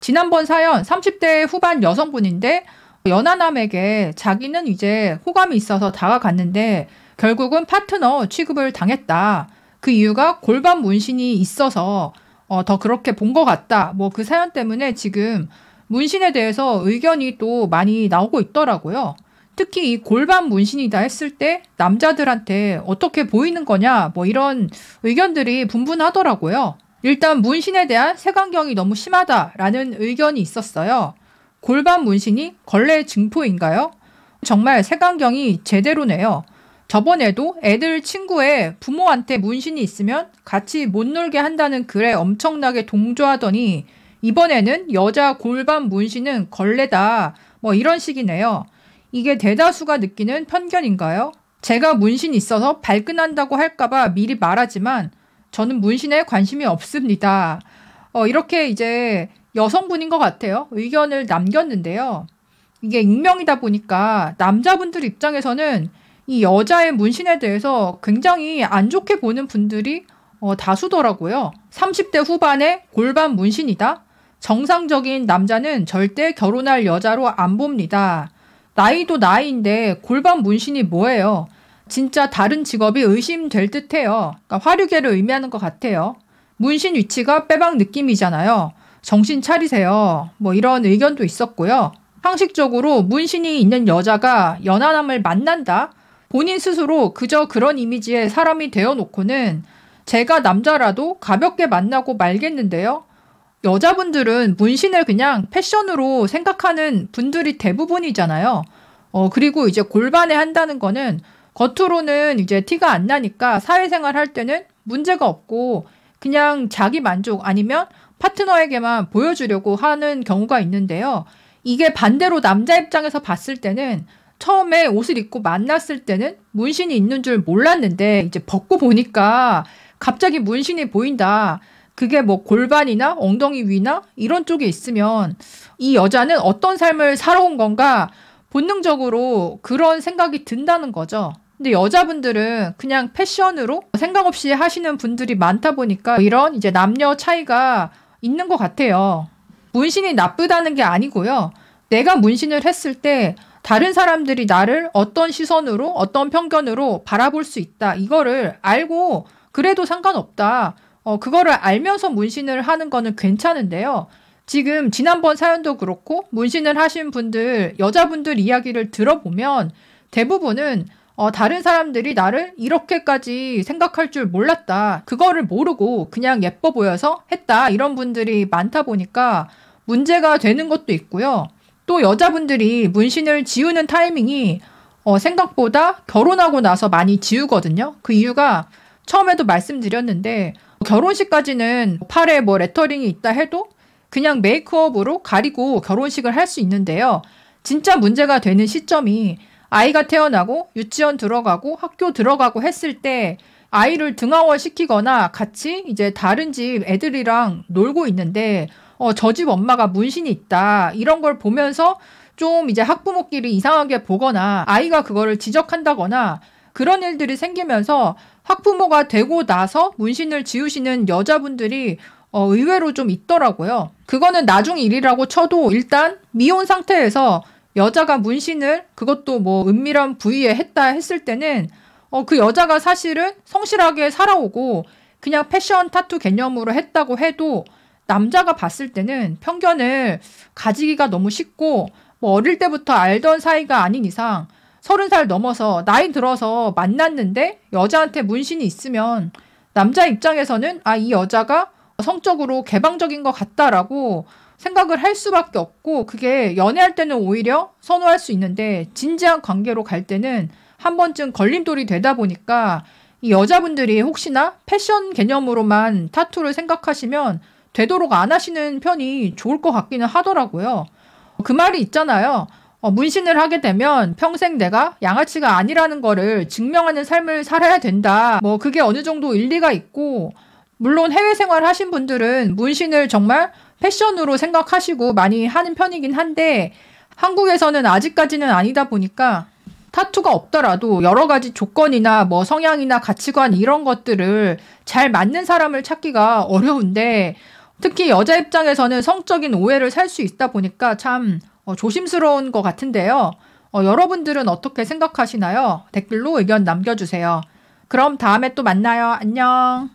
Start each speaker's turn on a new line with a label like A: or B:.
A: 지난번 사연 30대 후반 여성분인데 연하남에게 자기는 이제 호감이 있어서 다가갔는데 결국은 파트너 취급을 당했다. 그 이유가 골반 문신이 있어서 더 그렇게 본 것 같다. 뭐 그 사연 때문에 지금 문신에 대해서 의견이 또 많이 나오고 있더라고요. 특히 이 골반 문신이다 했을 때 남자들한테 어떻게 보이는 거냐 뭐 이런 의견들이 분분하더라고요. 일단 문신에 대한 색안경이 너무 심하다라는 의견이 있었어요. 골반 문신이 걸레 증포인가요? 정말 색안경이 제대로네요. 저번에도 애들 친구의 부모한테 문신이 있으면 같이 못 놀게 한다는 글에 엄청나게 동조하더니 이번에는 여자 골반 문신은 걸레다 뭐 이런 식이네요. 이게 대다수가 느끼는 편견인가요? 제가 문신이 있어서 발끈한다고 할까봐 미리 말하지만 저는 문신에 관심이 없습니다. 이렇게 이제 여성분인 것 같아요. 의견을 남겼는데요. 이게 익명이다 보니까 남자분들 입장에서는 이 여자의 문신에 대해서 굉장히 안 좋게 보는 분들이 다수더라고요. 30대 후반에 골반 문신이다? 정상적인 남자는 절대 결혼할 여자로 안 봅니다. 나이도 나이인데 골반 문신이 뭐예요? 진짜 다른 직업이 의심될 듯해요. 그러니까 화류계를 의미하는 것 같아요. 문신 위치가 빼박 느낌이잖아요. 정신 차리세요. 뭐 이런 의견도 있었고요. 상식적으로 문신이 있는 여자가 연하남을 만난다? 본인 스스로 그저 그런 이미지의 사람이 되어놓고는 제가 남자라도 가볍게 만나고 말겠는데요. 여자분들은 문신을 그냥 패션으로 생각하는 분들이 대부분이잖아요. 그리고 이제 골반에 한다는 거는 겉으로는 이제 티가 안 나니까 사회생활 할 때는 문제가 없고 그냥 자기 만족 아니면 파트너에게만 보여주려고 하는 경우가 있는데요. 이게 반대로 남자 입장에서 봤을 때는 처음에 옷을 입고 만났을 때는 문신이 있는 줄 몰랐는데 이제 벗고 보니까 갑자기 문신이 보인다. 그게 뭐 골반이나 엉덩이 위나 이런 쪽에 있으면 이 여자는 어떤 삶을 살아온 건가 본능적으로 그런 생각이 든다는 거죠. 근데 여자분들은 그냥 패션으로 생각 없이 하시는 분들이 많다 보니까 이런 이제 남녀 차이가 있는 것 같아요. 문신이 나쁘다는 게 아니고요. 내가 문신을 했을 때 다른 사람들이 나를 어떤 시선으로 어떤 편견으로 바라볼 수 있다. 이거를 알고 그래도 상관없다. 그거를 알면서 문신을 하는 거는 괜찮은데요. 지금 지난번 사연도 그렇고 문신을 하신 분들, 여자분들 이야기를 들어보면 대부분은 다른 사람들이 나를 이렇게까지 생각할 줄 몰랐다. 그거를 모르고 그냥 예뻐 보여서 했다. 이런 분들이 많다 보니까 문제가 되는 것도 있고요. 또 여자분들이 문신을 지우는 타이밍이 생각보다 결혼하고 나서 많이 지우거든요. 그 이유가 처음에도 말씀드렸는데 결혼식까지는 팔에 뭐 레터링이 있다 해도 그냥 메이크업으로 가리고 결혼식을 할 수 있는데요. 진짜 문제가 되는 시점이 아이가 태어나고 유치원 들어가고 학교 들어가고 했을 때 아이를 등하원 시키거나 같이 이제 다른 집 애들이랑 놀고 있는데 저 집 엄마가 문신이 있다. 이런 걸 보면서 좀 이제 학부모끼리 이상하게 보거나 아이가 그거를 지적한다거나 그런 일들이 생기면서 학부모가 되고 나서 문신을 지우시는 여자분들이 의외로 좀 있더라고요. 그거는 나중 일이라고 쳐도 일단 미혼 상태에서 여자가 문신을 그것도 뭐 은밀한 부위에 했다 했을 때는 그 여자가 사실은 성실하게 살아오고 그냥 패션 타투 개념으로 했다고 해도 남자가 봤을 때는 편견을 가지기가 너무 쉽고 뭐 어릴 때부터 알던 사이가 아닌 이상 30살 넘어서 나이 들어서 만났는데 여자한테 문신이 있으면 남자 입장에서는 이 여자가 성적으로 개방적인 것 같다라고 생각을 할 수밖에 없고 그게 연애할 때는 오히려 선호할 수 있는데 진지한 관계로 갈 때는 한 번쯤 걸림돌이 되다 보니까 이 여자분들이 혹시나 패션 개념으로만 타투를 생각하시면 되도록 안 하시는 편이 좋을 것 같기는 하더라고요. 그 말이 있잖아요. 문신을 하게 되면 평생 내가 양아치가 아니라는 거를 증명하는 삶을 살아야 된다. 뭐 그게 어느 정도 일리가 있고 물론 해외 생활 하신 분들은 문신을 정말 패션으로 생각하시고 많이 하는 편이긴 한데 한국에서는 아직까지는 아니다 보니까 타투가 없더라도 여러 가지 조건이나 뭐 성향이나 가치관 이런 것들을 잘 맞는 사람을 찾기가 어려운데 특히 여자 입장에서는 성적인 오해를 살 수 있다 보니까 참 조심스러운 것 같은데요. 여러분들은 어떻게 생각하시나요? 댓글로 의견 남겨주세요. 그럼 다음에 또 만나요. 안녕.